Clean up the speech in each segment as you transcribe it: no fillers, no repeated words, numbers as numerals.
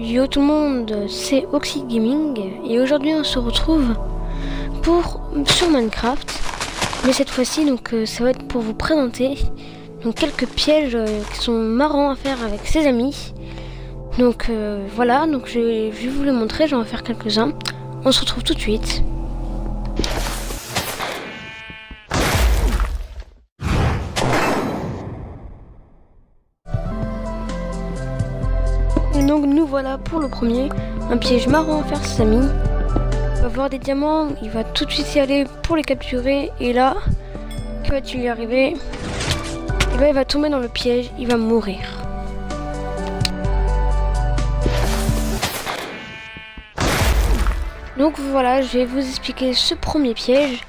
Yo tout le monde, c'est Oxy Gaming et aujourd'hui on se retrouve sur Minecraft, mais cette fois-ci ça va être pour vous présenter quelques pièges qui sont marrants à faire avec ses amis. Voilà, je vais vous les montrer, j'en vais faire quelques-uns. On se retrouve tout de suite. Et donc nous voilà pour le premier, un piège marrant à faire ses amis. Il va voir des diamants, il va tout de suite y aller pour les capturer et là, que va-t-il lui arriver? Et ben il va tomber dans le piège, il va mourir. Donc voilà, je vais vous expliquer ce premier piège.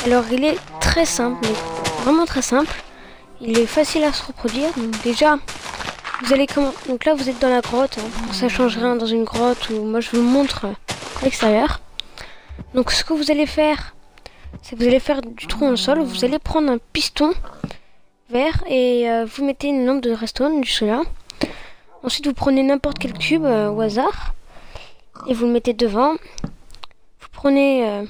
Alors il est très simple, mais vraiment très simple. Il est facile à se reproduire. Donc déjà, vous allez donc là vous êtes dans la grotte. Ça change rien dans une grotte ou moi je vous montre à l'extérieur. Donc ce que vous allez faire, c'est que vous allez faire du trou dans le sol. Vous allez prendre un piston vert et vous mettez une lampe de redstone juste là. Ensuite vous prenez n'importe quel cube au hasard et vous le mettez devant. Vous prenez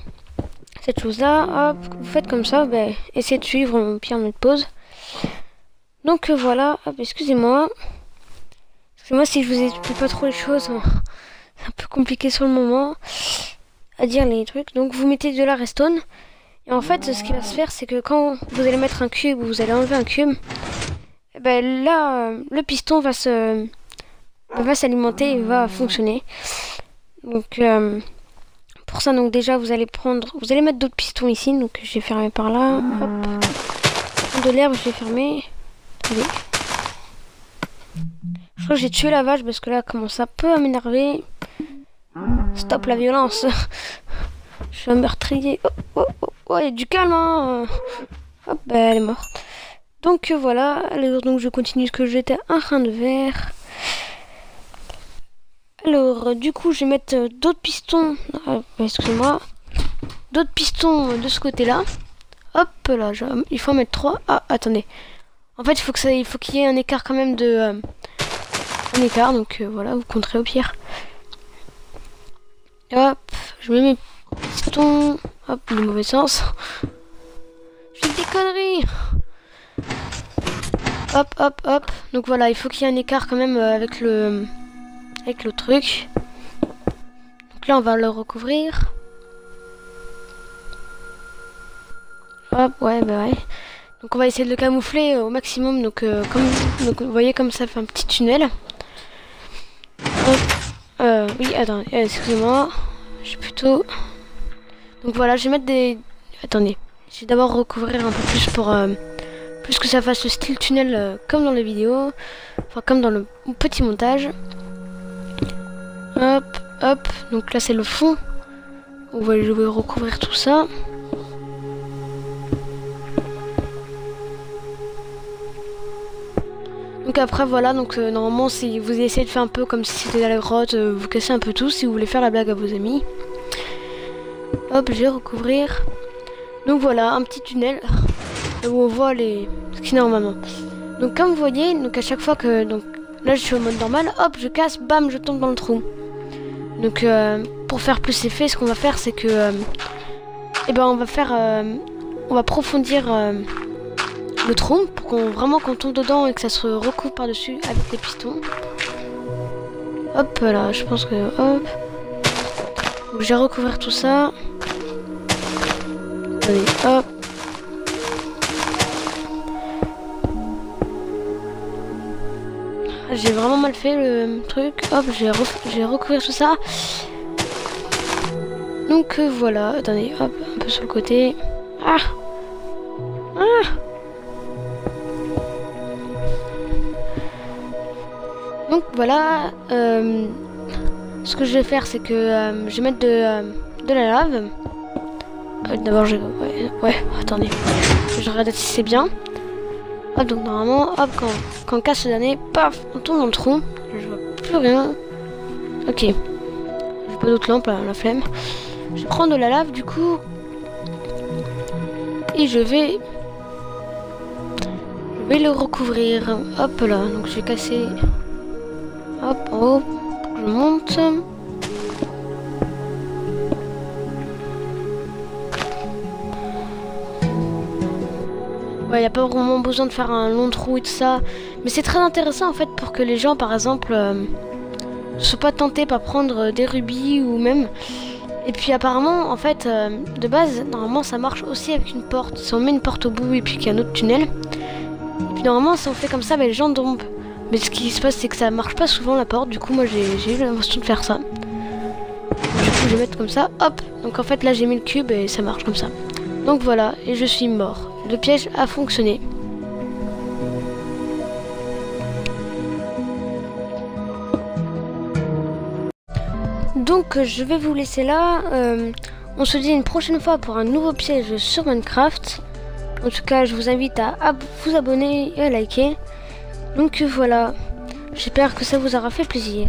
cette chose là, hop, vous faites comme ça, essayez de suivre mon pire de pause. Donc voilà, hop, excusez-moi si je vous explique pas trop les choses, c'est un peu compliqué sur le moment à dire les trucs. Donc vous mettez de la redstone et en fait ce qui va se faire c'est que quand vous allez mettre un cube ou vous allez enlever un cube, là le piston va s'alimenter et va fonctionner. Donc pour ça déjà vous allez mettre d'autres pistons ici, donc je vais fermer par là, hop. De l'herbe je vais fermer. Allez. Je crois que j'ai tué la vache parce que là commence un peu à m'énerver. Stop la violence. Je suis un meurtrier. Oh, il y a du calme hein. Hop, elle est morte. Donc voilà, alors donc je continue ce que j'étais en train de faire. Alors du coup je vais mettre d'autres pistons. Excusez-moi. D'autres pistons de ce côté-là. Hop là, il faut en mettre 3. Ah attendez. En fait il faut qu'il y ait un écart quand même de un écart, donc voilà, vous compterez au pire. Hop, je mets mes pistons. Hop, le mauvais sens. Je fais des conneries. Hop. Donc voilà, il faut qu'il y ait un écart quand même avec le truc. Donc là, on va le recouvrir. Hop, ouais. Donc on va essayer de le camoufler au maximum. Donc vous voyez comme ça fait un petit tunnel. Hop. Oui, attendez, excusez-moi. Je suis plutôt... Donc voilà, je vais mettre des... Attendez, je vais d'abord recouvrir un peu plus pour... plus que ça fasse le style tunnel comme dans les vidéos. Enfin, comme dans le petit montage. Hop. Donc là, c'est le fond. Je vais recouvrir tout ça. Donc après voilà, normalement si vous essayez de faire un peu comme si c'était dans la grotte, vous cassez un peu tout si vous voulez faire la blague à vos amis. Hop, je vais recouvrir. Donc voilà, un petit tunnel où on voit ce qui est normalement. Donc comme vous voyez, à chaque fois que là je suis au mode normal, hop, je casse, bam, je tombe dans le trou. Donc pour faire plus effet, ce qu'on va faire c'est que on va profondir le trou pour qu'on tombe dedans et que ça se recouvre par dessus avec les pistons. Hop là, je pense que hop. Donc je vais recouvrir tout ça. Allez, hop. J'ai vraiment mal fait le truc. Hop, je vais recouvrir tout ça. Donc voilà, attendez, hop, un peu sur le côté. Ah. Donc voilà, ce que je vais faire c'est que je vais mettre de la lave. D'abord attendez, je regarde si c'est bien. Hop, donc normalement, hop, quand on casse le dernier, paf, on tombe dans le trou. Je vois plus rien. Ok, j'ai pas d'autre lampe, la flemme. Je prends de la lave du coup. Et je vais le recouvrir. Hop là, donc je vais casser. Hop, en haut. je monte. Ouais, y a pas vraiment besoin de faire un long trou et tout ça. Mais c'est très intéressant en fait pour que les gens par exemple ne soient pas tentés par prendre des rubis ou même. Et puis apparemment en fait de base normalement ça marche aussi avec une porte. Si on met une porte au bout et puis qu'il y a un autre tunnel. Et puis normalement si on fait comme ça bah, les gens tombent. Mais ce qui se passe c'est que ça marche pas souvent la porte. Du coup moi j'ai eu l'impression de faire ça. Du coup je vais mettre comme ça. Hop. Donc en fait là j'ai mis le cube et ça marche comme ça. Donc voilà et je suis mort. Le piège a fonctionné. Donc je vais vous laisser là. On se dit une prochaine fois pour un nouveau piège sur Minecraft. En tout cas, je vous invite à vous abonner et à liker. Donc voilà, j'espère que ça vous aura fait plaisir.